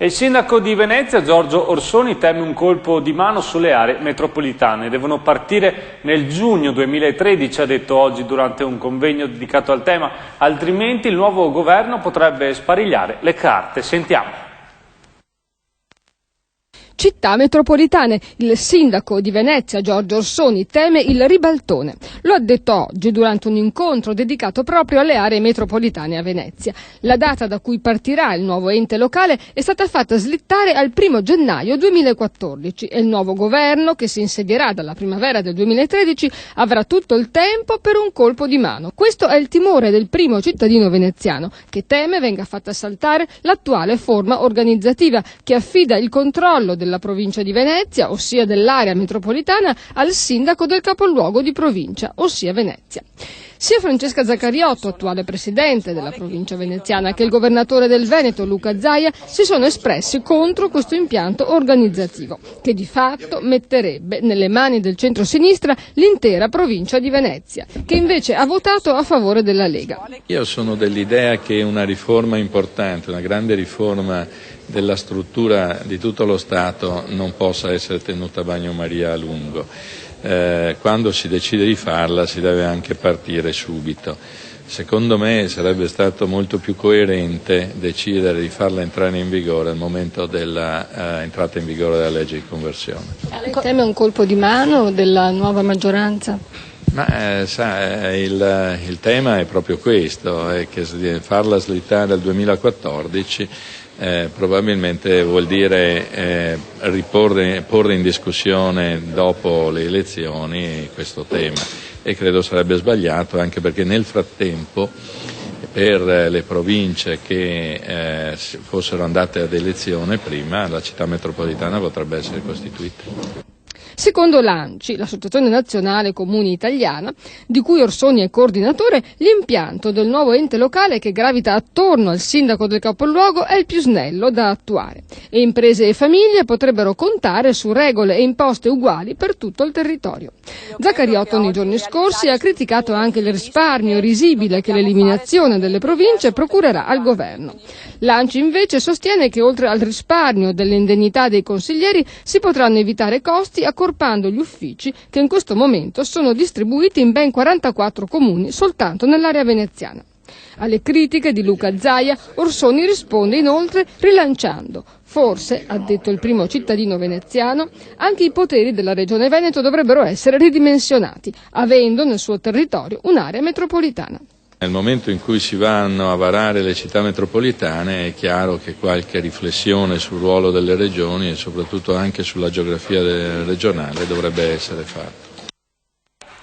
E il sindaco di Venezia, Giorgio Orsoni, teme un colpo di mano sulle aree metropolitane. Devono partire nel giugno 2013, ha detto oggi durante un convegno dedicato al tema, altrimenti il nuovo governo potrebbe sparigliare le carte. Sentiamo. Città metropolitane. Il sindaco di Venezia, Giorgio Orsoni, teme il ribaltone. Lo ha detto oggi durante un incontro dedicato proprio alle aree metropolitane a Venezia. La data da cui partirà il nuovo ente locale è stata fatta slittare al 1° gennaio 2014 e il nuovo governo, che si insedierà dalla primavera del 2013, avrà tutto il tempo per un colpo di mano. Questo è il timore del primo cittadino veneziano, che teme venga fatta saltare l'attuale forma organizzativa che affida il controllo della provincia di Venezia, ossia dell'area metropolitana, al sindaco del capoluogo di provincia, ossia Venezia. Sia Francesca Zaccariotto, attuale presidente della provincia veneziana, che il governatore del Veneto, Luca Zaia, si sono espressi contro questo impianto organizzativo, che di fatto metterebbe nelle mani del centro-sinistra l'intera provincia di Venezia, che invece ha votato a favore della Lega. Io sono dell'idea che una riforma importante, una grande riforma della struttura di tutto lo Stato non possa essere tenuta a bagnomaria a lungo. Quando si decide di farla si deve anche partire subito. Secondo me sarebbe stato molto più coerente decidere di farla entrare in vigore al momento dell'entrata in vigore della legge di conversione. Lei teme un colpo di mano della nuova maggioranza? Ma il tema è proprio questo, è che farla slittare al 2014 probabilmente vuol dire porre in discussione dopo le elezioni questo tema, e credo sarebbe sbagliato, anche perché nel frattempo per le province che fossero andate ad elezione prima, la città metropolitana potrebbe essere costituita. Secondo l'ANCI, l'Associazione Nazionale Comuni Italiana, di cui Orsoni è coordinatore, l'impianto del nuovo ente locale che gravita attorno al sindaco del capoluogo è il più snello da attuare e imprese e famiglie potrebbero contare su regole e imposte uguali per tutto il territorio. Zaccariotto nei giorni scorsi ha criticato anche il risparmio risibile che l'eliminazione delle province procurerà al governo. L'ANCI invece sostiene che oltre al risparmio delle indennità dei consiglieri si potranno evitare costi accorpando gli uffici che in questo momento sono distribuiti in ben 44 comuni soltanto nell'area veneziana. Alle critiche di Luca Zaia, Orsoni risponde inoltre rilanciando: forse, ha detto il primo cittadino veneziano, anche i poteri della Regione Veneto dovrebbero essere ridimensionati, avendo nel suo territorio un'area metropolitana. Nel momento in cui si vanno a varare le città metropolitane è chiaro che qualche riflessione sul ruolo delle regioni e soprattutto anche sulla geografia regionale dovrebbe essere fatta.